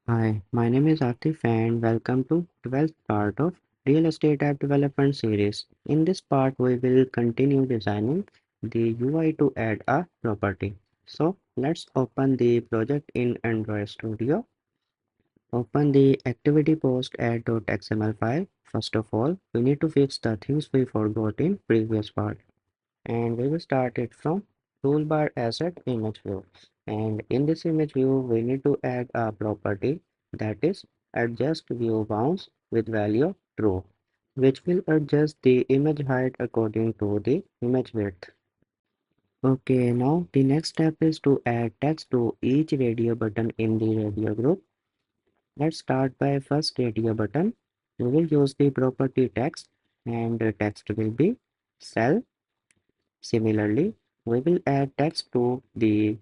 Hi, my name is Atif and welcome to 12th part of Real Estate App Development series. In this part, we will continue designing the UI to add a property. So let's open the project in Android Studio. Open the activity post add.xml file. First of all, we need to fix the things we forgot in previous part. And we will start it from toolbar asset image view, and in this image view we need to add a property that is adjust view bounds with value of true, which will adjust the image height according to the image width. Okay, now the next step is to add text to each radio button in the radio group. Let's start by first radio button. We will use the property text, and the text will be cell. Similarly, we will add text to the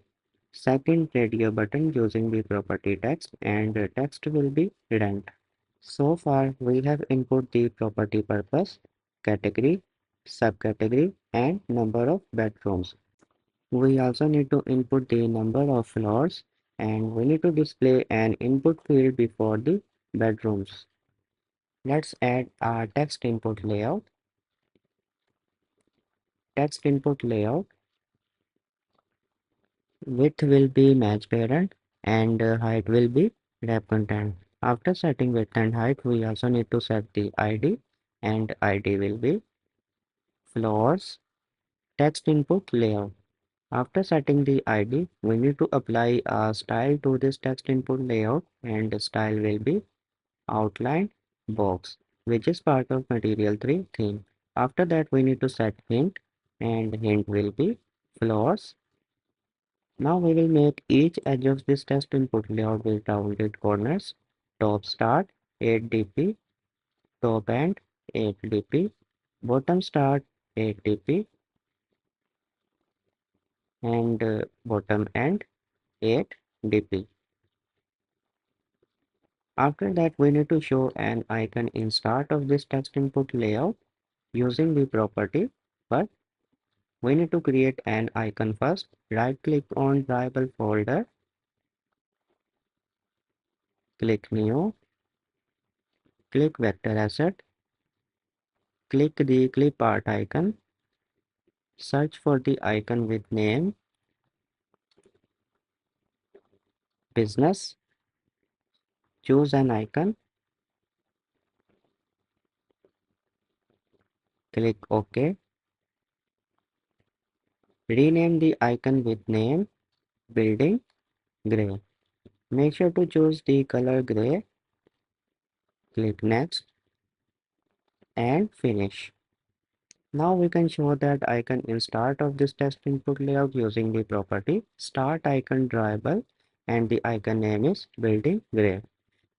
second radio button using the property text, and the text will be rent. So far, we have input the property purpose, category, subcategory, and number of bedrooms. We also need to input the number of floors, and we need to display an input field before the bedrooms. Let's add our text input layout. Text input layout. Width will be match parent, and height will be wrap content. After setting width and height, we also need to set the ID, and ID will be floors text input layout. After setting the ID, we need to apply a style to this text input layout, and the style will be outline box, which is part of material 3 theme. After that, we need to set hint, and hint will be floors. Now we will make each edge of this text input layout with rounded corners. Top start 8 dp, top end 8 dp, bottom start 8 dp, and bottom end 8 dp. After that, we need to show an icon in start of this text input layout using the property, but we need to create an icon first. Right click on drawable folder, click new, click vector asset, click the clip art icon. Search for the icon with name, business, choose an icon, click OK. Rename the icon with name, building, gray. Make sure to choose the color gray, click next and finish. Now we can show that icon in start of this text input layout using the property start icon drawable, and the icon name is building gray.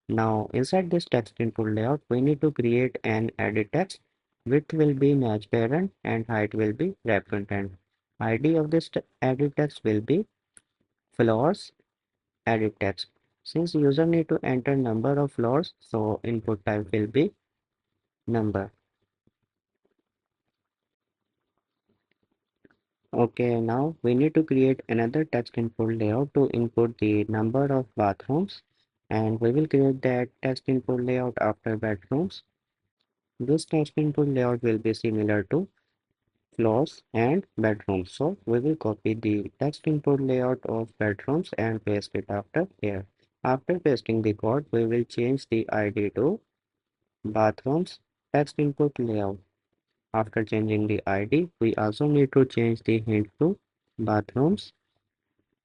Now inside this text input layout, we need to create an edit text. Width will be match parent and height will be wrap content. ID of this edit text will be floors edit text. Since user need to enter number of floors, so input type will be number. Okay, now we need to create another text input layout to input the number of bathrooms, and we will create that text input layout after bedrooms. This text input layout will be similar to floors and bedrooms. So we will copy the text input layout of bedrooms and paste it after here. After pasting the code, we will change the ID to bathrooms text input layout. After changing the ID, we also need to change the hint to bathrooms.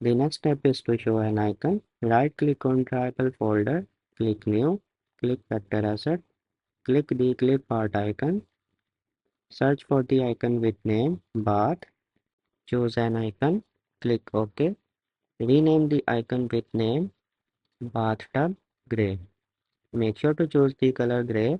The next step is to show an icon. Right click on tribal folder, click new, click vector asset, click the clip art icon, search for the icon with name bath, choose an icon, click OK. Rename the icon with name bathtub gray. Make sure to choose the color gray,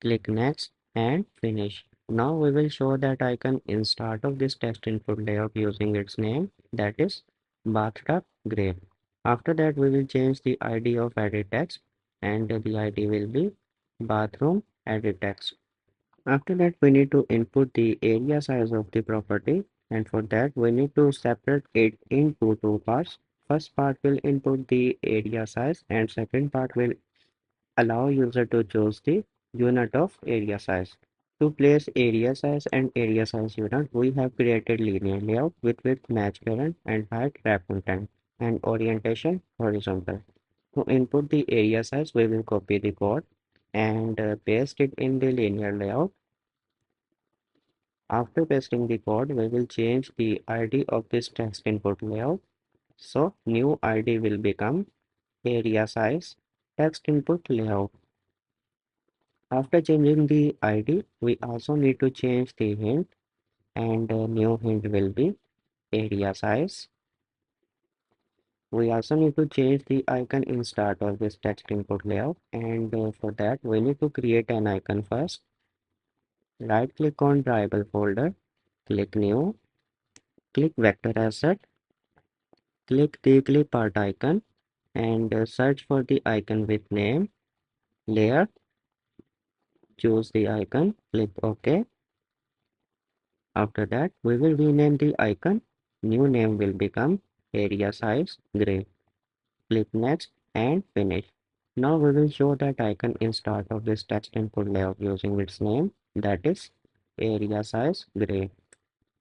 click next and finish. Now we will show that icon in start of this text input layout using its name, that is bathtub gray. After that, we will change the ID of edit text, and the ID will be bathroom edit text. After that, we need to input the area size of the property, and for that we need to separate it into two parts. First part will input the area size and second part will allow user to choose the unit of area size. To place area size and area size unit, we have created linear layout with width match parent and height wrap content and orientation horizontal. To input the area size, we will copy the code and paste it in the linear layout. After pasting the code, we will change the ID of this text input layout. So new ID will become area size text input layout. After changing the ID, we also need to change the hint and new hint will be area size. We also need to change the icon in start of this text input layout and for that we need to create an icon first. Right click on variable folder, click new, click vector asset, click the clip art icon and search for the icon with name, layer, choose the icon, click OK. After that, we will rename the icon. New name will become area size gray. Click next and finish. Now we will show that icon in start of this text input layout using its name, that is area size gray.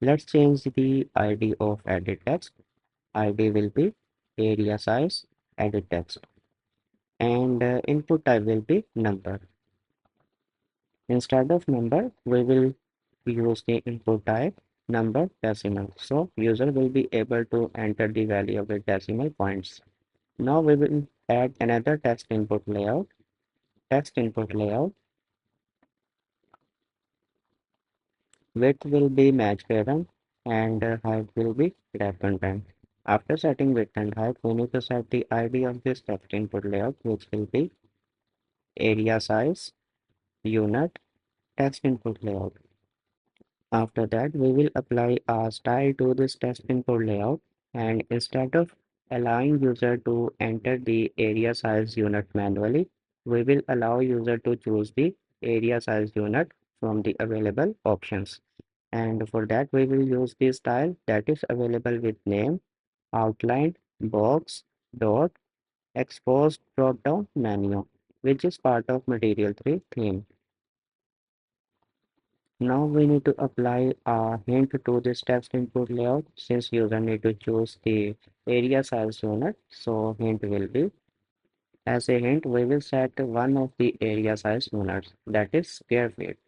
Let's change the ID of edit text. ID will be area size edit text and input type will be number. Instead of number, we will use the input type number decimal. So user will be able to enter the value of the decimal points. Now we will add another text input layout. Text input layout. Width will be match parent and height will be wrap content. After setting width and height, we need to set the ID of this text input layout, which will be area size unit text input layout. After that, we will apply a style to this text input layout and instead of allowing user to enter the area size unit manually, we will allow user to choose the area size unit from the available options. And for that, we will use the style that is available with name, outline, box, dot, exposed drop-down menu, which is part of Material 3 theme. Now we need to apply a hint to this text input layout since user need to choose the area size unit. So hint will be as a hint we will set one of the area size units that is square feet.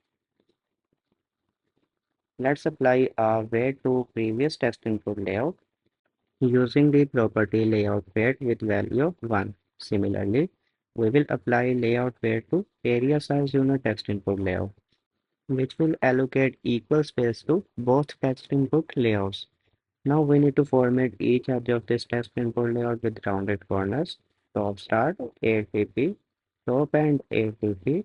Let's apply a weight to previous text input layout using the property layout weight with value 1. Similarly, we will apply layout weight to area size unit text input layout, which will allocate equal space to both text input layouts. Now we need to format each edge of this text input layout with rounded corners. Top start 8 dp, top end 8 dp,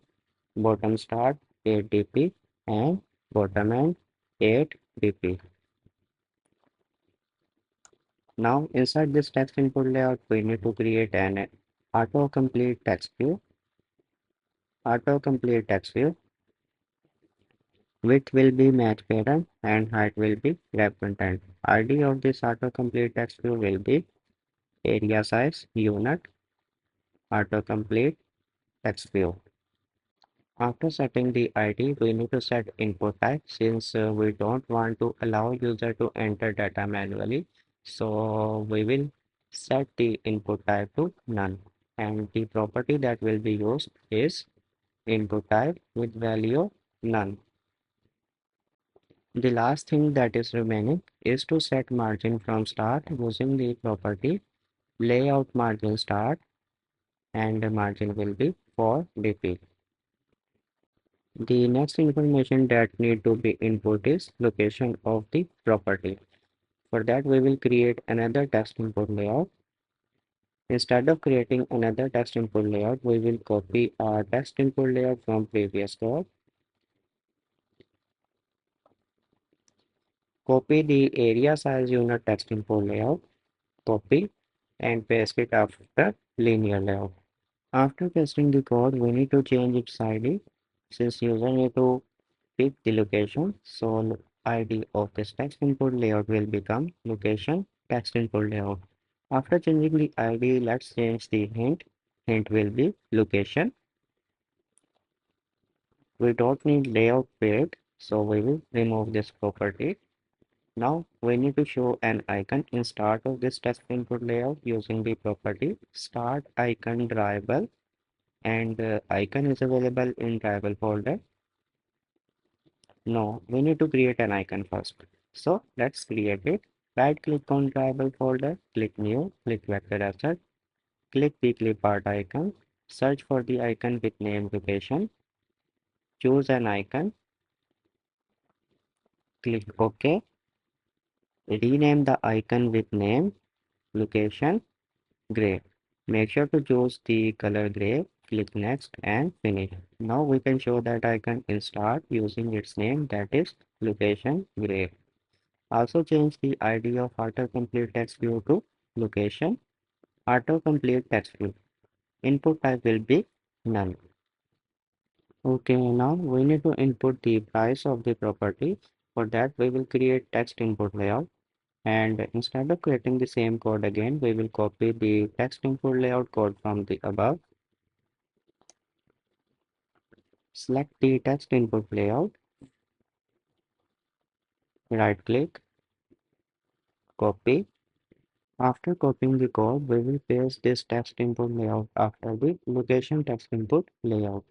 bottom start 8 dp, and bottom end 8 dp. Now inside this text input layout, we need to create an autocomplete text view. Autocomplete text view. Width will be match pattern and height will be wrap content. ID of this autocomplete text view will be area size unit autocomplete text view. After setting the ID, we need to set input type since we don't want to allow user to enter data manually. So we will set the input type to none and the property that will be used is input type with value none. The last thing that is remaining is to set margin from start using the property layout margin start and the margin will be 4 dp. The next information that need to be input is location of the property. For that we will create another text input layout. Instead of creating another text input layout, we will copy our text input layout from previous code. Copy the area size unit text input layout, copy and paste it after linear layout. After pasting the code, we need to change its ID since user need to pick the location. So ID of this text input layout will become location text input layout. After changing the ID, let's change the hint. Hint will be location. We don't need layout field, so we will remove this property. Now we need to show an icon in start of this text input layout using the property start icon drivable, and icon is available in drivable folder. No, we need to create an icon first. So let's create it. Right click on drivable folder, click new, click vector asset, click the clip art icon, search for the icon with name location, choose an icon, click OK, rename the icon with name, location, gray. Make sure to choose the color gray, click next and finish. Now we can show that icon in start using its name, that is location gray. Also change the ID of autocomplete text view to location autocomplete text view. Input type will be none. Okay, now we need to input the price of the property. For that, we will create text input layout. And instead of creating the same code again, we will copy the text input layout code from the above. Select the text input layout, right click, copy. After copying the code, we will paste this text input layout after the location text input layout.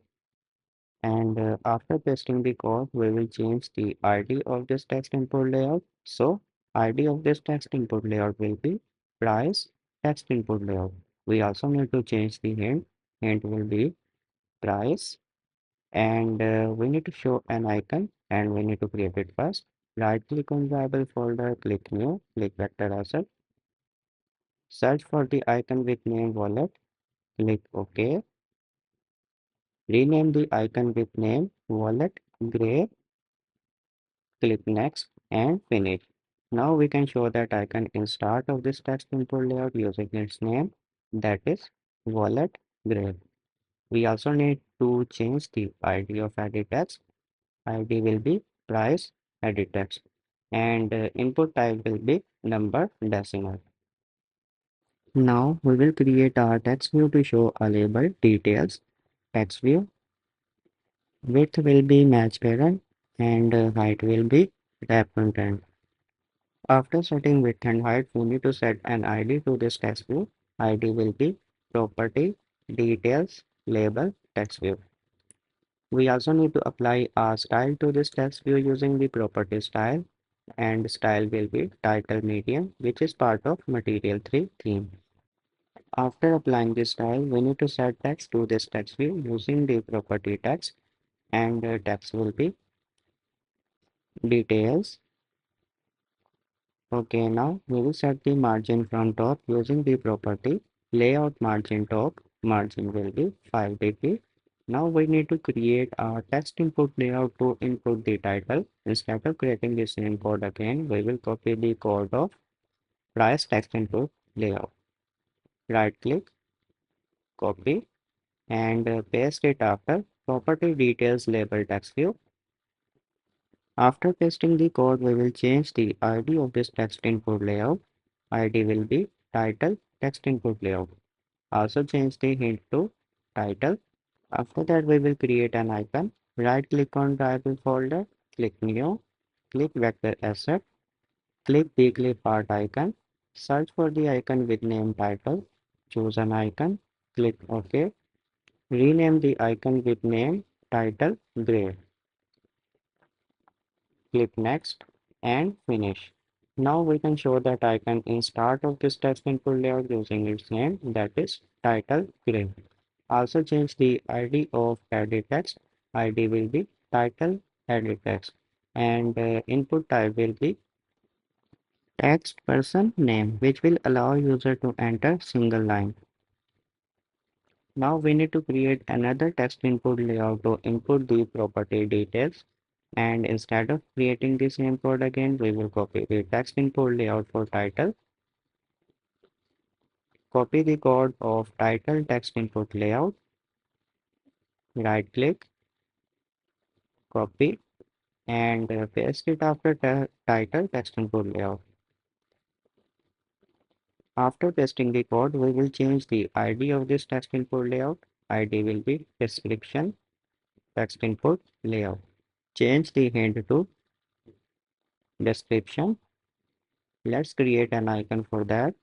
And after pasting the code, we will change the ID of this text input layout. So ID of this text input layout will be price text input layout. We also need to change the hint. Hint will be price, and we need to show an icon, and we need to create it first. Right click on variable folder, click new, click vector asset, search for the icon with name wallet, click OK, rename the icon with name wallet gray, click next and finish. Now we can show that icon in start of this text input layout using its name, that is wallet gray. We also need to change the ID of edit text. ID will be price edit text, and input type will be number decimal. Now we will create our text view to show a label details. Text view width will be match parent, and height will be wrap content. After setting width and height, we need to set an ID to this text view. ID will be property details label text view. We also need to apply a style to this text view using the property style, and style will be title medium, which is part of material 3 theme. After applying this style, we need to set text to this text view using the property text, and text will be details. Okay, now we will set the margin from top using the property layout margin top. Margin will be 5 dp. Now we need to create a text input layout to input the title. Instead of creating the same code again, we will copy the code of price text input layout. Right click, copy, and paste it after property details label text view. After pasting the code, we will change the ID of this text input layout. ID will be title text input layout. Also change the hint to title. After that, we will create an icon. Right click on driver folder, click new, click vector asset, click the clip art icon, search for the icon with name title, choose an icon, click OK, rename the icon with name title gray, click next and finish. Now we can show that icon in start of this text input layout using its name, that is title gray. Also change the ID of edit text. ID will be title edit text, and input type will be text person name, which will allow user to enter single line. Now we need to create another text input layout to input the property details, and instead of creating the same code again, we will copy the text input layout for title, copy the code of title text input layout, right click, copy, and paste it after title text input layout. After pasting the code, we will change the ID of this text input layout. ID will be description text input layout. Change the hint to description. Let's create an icon for that.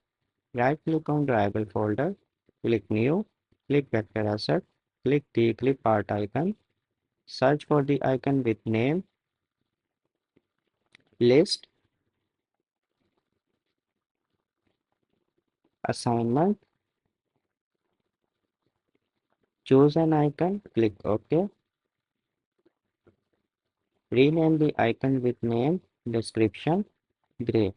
Right click on variable folder, click new, click vector asset, click the clip art icon, search for the icon with name, list, assignment, choose an icon, click OK, rename the icon with name, description, gray,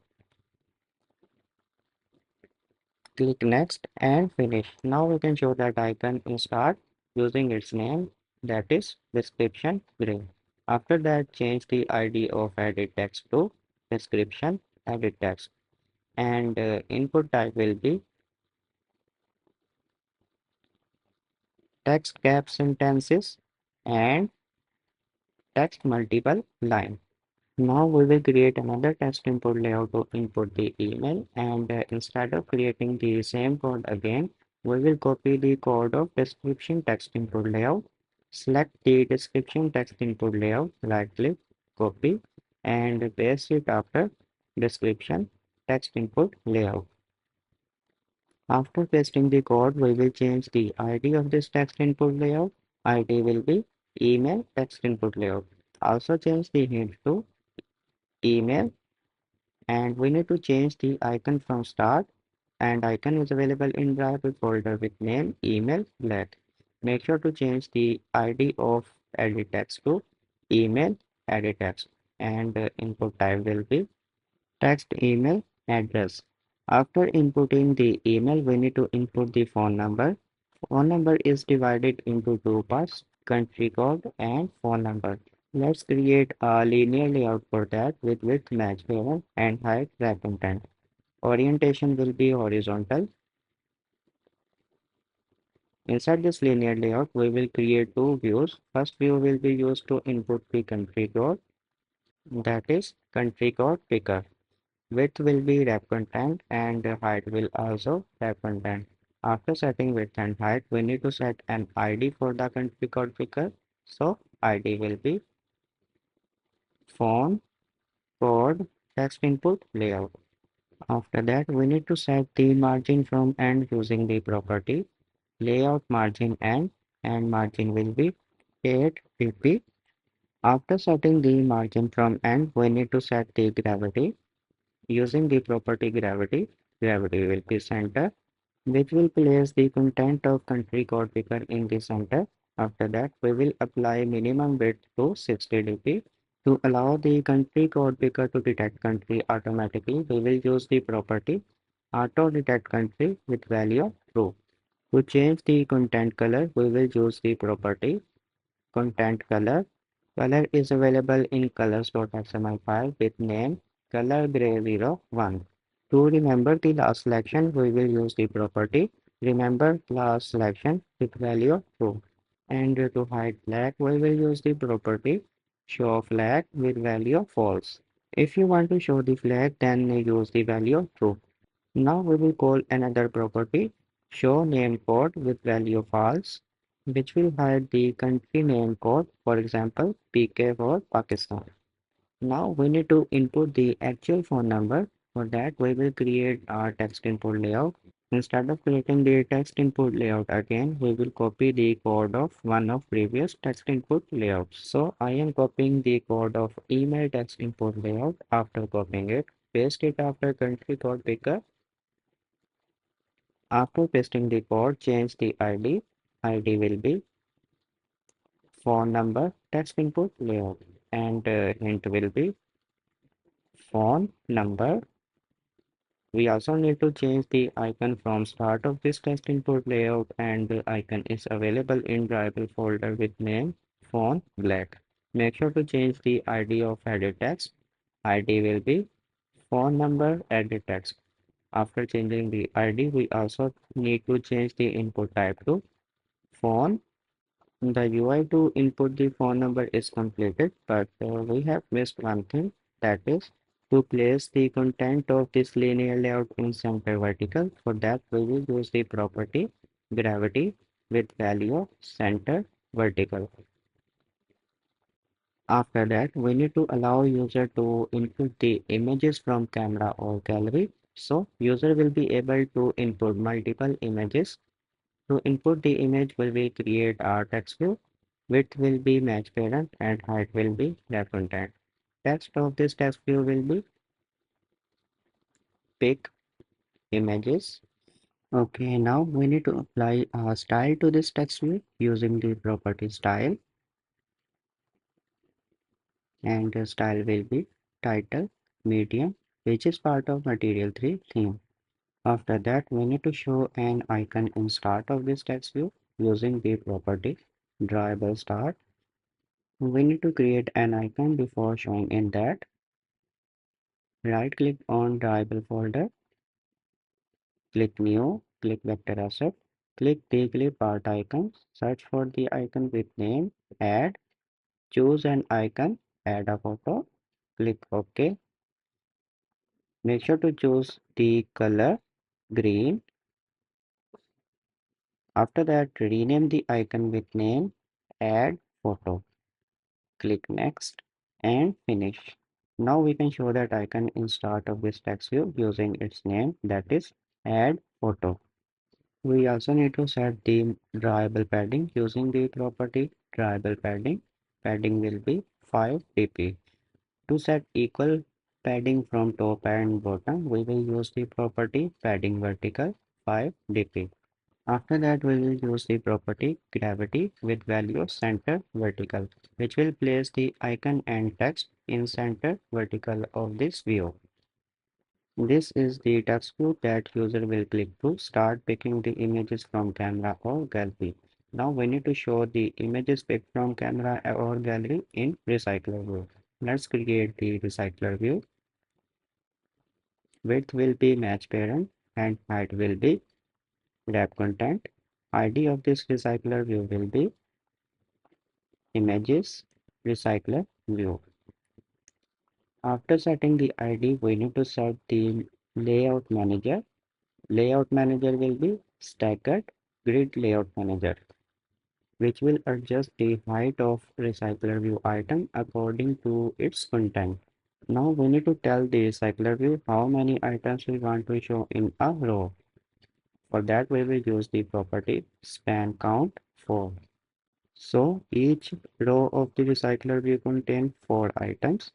click next and finish. Now we can show that icon in start using its name, that is description gray. After that, change the ID of edit text to description edit text, and input type will be text cap sentences and text multiple line. Now we will create another text input layout to input the email, and instead of creating the same code again, we will copy the code of description text input layout. Select the description text input layout, right click, copy, and paste it after description text input layout. After pasting the code, we will change the ID of this text input layout. ID will be email text input layout. Also change the hint to email, and we need to change the icon from start, and icon is available in variable folder with name email black. Make sure to change the ID of edit text to email edit text, and input type will be text email address. After inputting the email, we need to input the phone number. Phone number is divided into two parts, country code and phone number. Let's create a linear layout for that with width match parent and height wrap content. Orientation will be horizontal. Inside this linear layout, we will create two views. First view will be used to input the country code, that is country code picker. Width will be wrap content, and height will also wrap content. After setting width and height, we need to set an ID for the country code picker. So ID will be phone code text input layout. After that, we need to set the margin from end using the property layout margin and margin will be 8 pp. After setting the margin from end, we need to set the gravity using the property gravity. Gravity will be center, which will place the content of country code picker in the center. After that, we will apply minimum width to 60 dp. To allow the country code picker to detect country automatically, we will use the property auto detect country with value of true. To change the content color, we will use the property content color. Color is available in colors.xml file with name color gray01. To remember the last selection, we will use the property remember last selection with value of true. And to hide flag, we will use the property show flag with value of false. If you want to show the flag, then use the value of true. Now we will call another property show name code with value false, which will hide the country name code, for example PK for Pakistan. Now we need to input the actual phone number. For that, we will create our text input layout. Instead of creating the text input layout again, we will copy the code of one of previous text input layouts. So I am copying the code of email text input layout. After copying it, paste it after country code picker. After pasting the code, change the ID. ID will be phone number text input layout, and hint will be phone number. We also need to change the icon from start of this text input layout, and the icon is available in variable folder with name phone black. Make sure to change the ID of edit text. ID will be phone number edit text. After changing the ID, we also need to change the input type to phone. The UI to input the phone number is completed, but we have missed one thing, that is To place the content of this linear layout in center vertical, for that we will use the property gravity with value of center vertical. After that, we need to allow user to input the images from camera or gallery. So user will be able to input multiple images. To input the image, will be create our text view. Width will be match parent and height will be wrap content. Text of this text view will be pick images. Okay, now we need to apply a style to this text view using the property style, and the style will be title medium, which is part of material 3 theme. After that, we need to show an icon in start of this text view using the property drawable start. We need to create an icon before showing in that. Right click on drawable folder, click new, click vector asset, click the clip art icon, search for the icon with name, add, choose an icon, add a photo, click OK. Make sure to choose the color green. After that, rename the icon with name, add photo. Click next and finish. Now we can show that icon in start of this text view using its name, that is add photo. We also need to set the drawable padding using the property drawable padding. Padding will be 5 dp. To set equal padding from top and bottom, we will use the property padding vertical 5 dp. After that, we will use the property gravity with value center vertical, which will place the icon and text in center vertical of this view. This is the text view that user will click to start picking the images from camera or gallery. Now we need to show the images picked from camera or gallery in recycler view. Let's create the recycler view. Width will be match parent and height will be wrap content. ID of this recycler view will be images recycler view. After setting the ID, we need to set the layout manager. Layout manager will be staggered grid layout manager, which will adjust the height of recycler view item according to its content. Now we need to tell the recycler view how many items we want to show in a row. For that, we will use the property span count 4. So each row of the recycler view contain 4 items.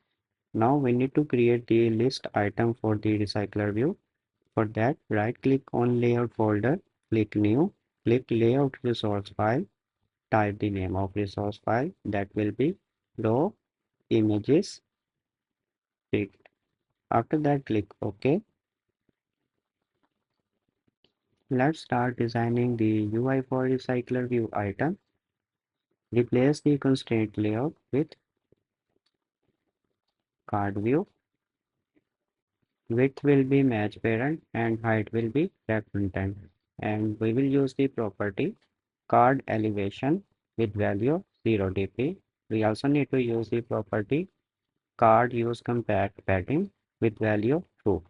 Now we need to create the list item for the recycler view. For that, right click on layout folder, click new, click layout resource file, type the name of resource file, that will be raw images picked. After that, click OK. Let's start designing the UI for recycler view item. Replace the constraint layout with card view. Width will be match parent and height will be wrap content. And we will use the property card elevation with value 0 dp. We also need to use the property card use compact padding with value 2.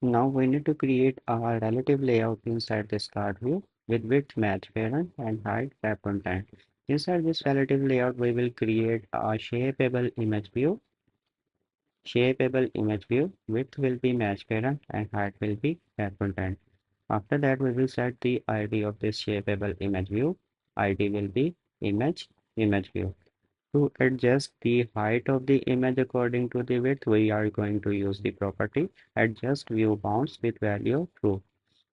Now we need to create a relative layout inside this card view with width match parent and height wrap content. Inside this relative layout, we will create a shapeable image view. Shapeable image view, width will be match parent and height will be wrap content. After that, we will set the ID of this shapeable image view. ID will be image view. To adjust the height of the image according to the width, we are going to use the property adjust view bounds with value true.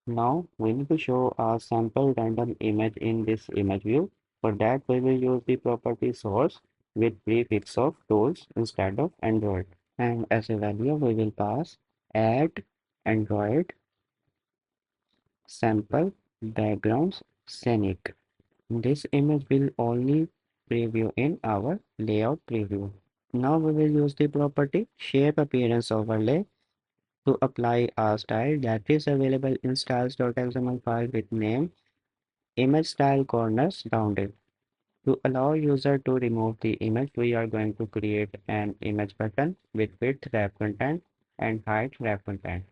Now we need to show a sample random image in this image view. For that, we will use the property source with prefix of tools instead of Android. And as a value, we will pass add Android sample backgrounds scenic. This image will only preview in our layout preview. Now we will use the property shape appearance overlay to apply a style that is available in styles.xml file with name image style corners rounded. To allow user to remove the image, we are going to create an image button with width wrap content and height wrap content.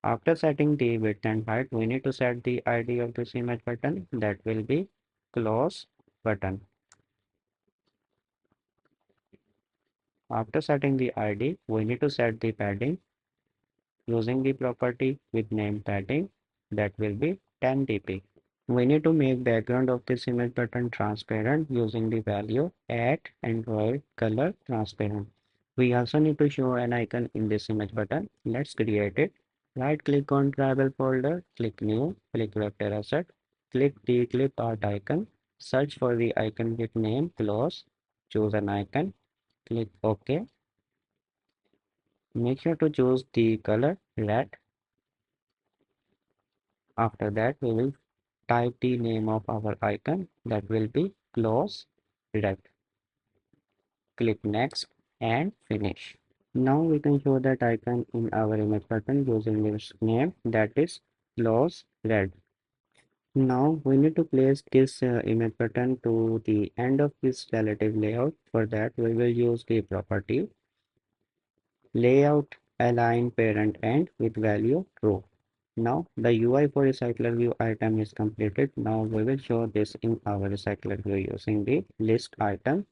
After setting the width and height, we need to set the ID of this image button, that will be close button. After setting the ID, we need to set the padding using the property with name padding, that will be 10 dp. We need to make background of this image button transparent using the value at Android color transparent. We also need to show an icon in this image button. Let's create it. Right click on travel folder, click new, click vector asset, click the clip art icon, search for the icon with name close, choose an icon, click OK. Make sure to choose the color red. After that, we will type the name of our icon, that will be close red. Click next and finish. Now we can show that icon in our image button using this name, that is close red. Now we need to place this image button to the end of this relative layout. For that we will use the property layout align parent end with value true. Now the UI for RecyclerView item is completed. Now we will show this in our RecyclerView using the list item.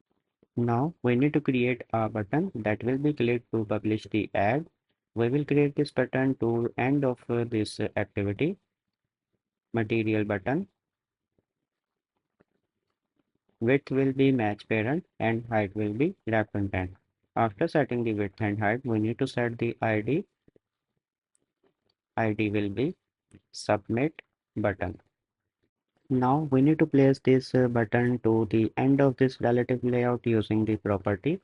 Now we need to create a button that will be clicked to publish the ad. We will create this button to end of this activity. Material button. Width will be match parent and height will be wrap content. After setting the width and height, we need to set the ID. ID will be submit button. Now we need to place this button to the end of this relative layout using the property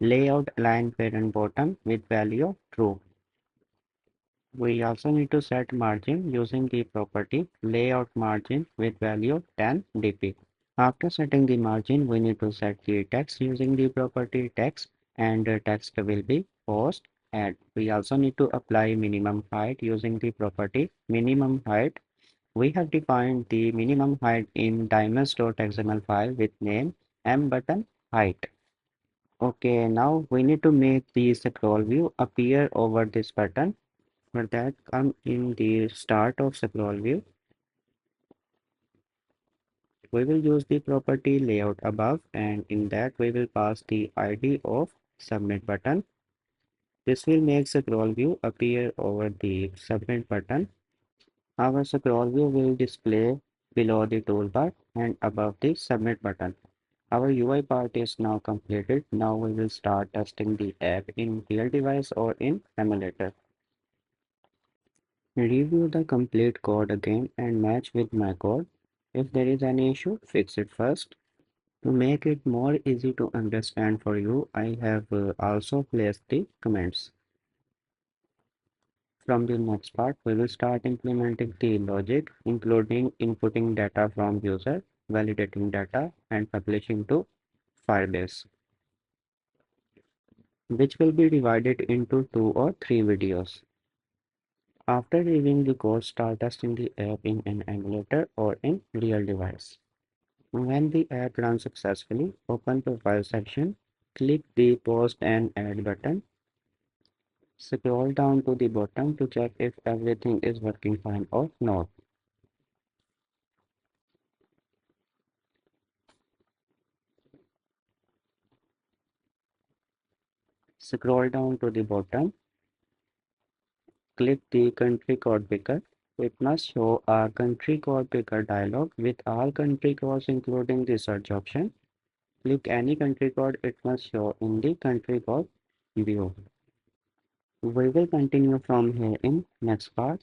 layout align parent bottom with value true. We also need to set margin using the property layout margin with value 10 dp. After setting the margin, we need to set the text using the property text, and text will be post ad. We also need to apply minimum height using the property minimum height. We have defined the minimum height in dimensions.xml file with name mbutton height. Okay, now we need to make the scroll view appear over this button. For that, come in the start of scroll view. We will use the property layout above, and in that we will pass the ID of submit button. This will make scroll view appear over the submit button. Our scroll view will display below the toolbar and above the submit button. Our UI part is now completed. Now we will start testing the app in real device or in emulator. Review the complete code again and match with my code. If there is any issue, fix it first. To make it more easy to understand for you, I have also placed the comments. From the next part, we will start implementing the logic, including inputting data from user, validating data, and publishing to Firebase, which will be divided into 2 or 3 videos. After reviewing the code, start testing the app in an emulator or in real device. When the app runs successfully, open the file section, click the post and add button. Scroll down to the bottom to check if everything is working fine or not. Scroll down to the bottom, click the country code picker. It must show a country code picker dialog with all country codes including the search option. Click any country code, it must show in the country code view. We will continue from here in next part.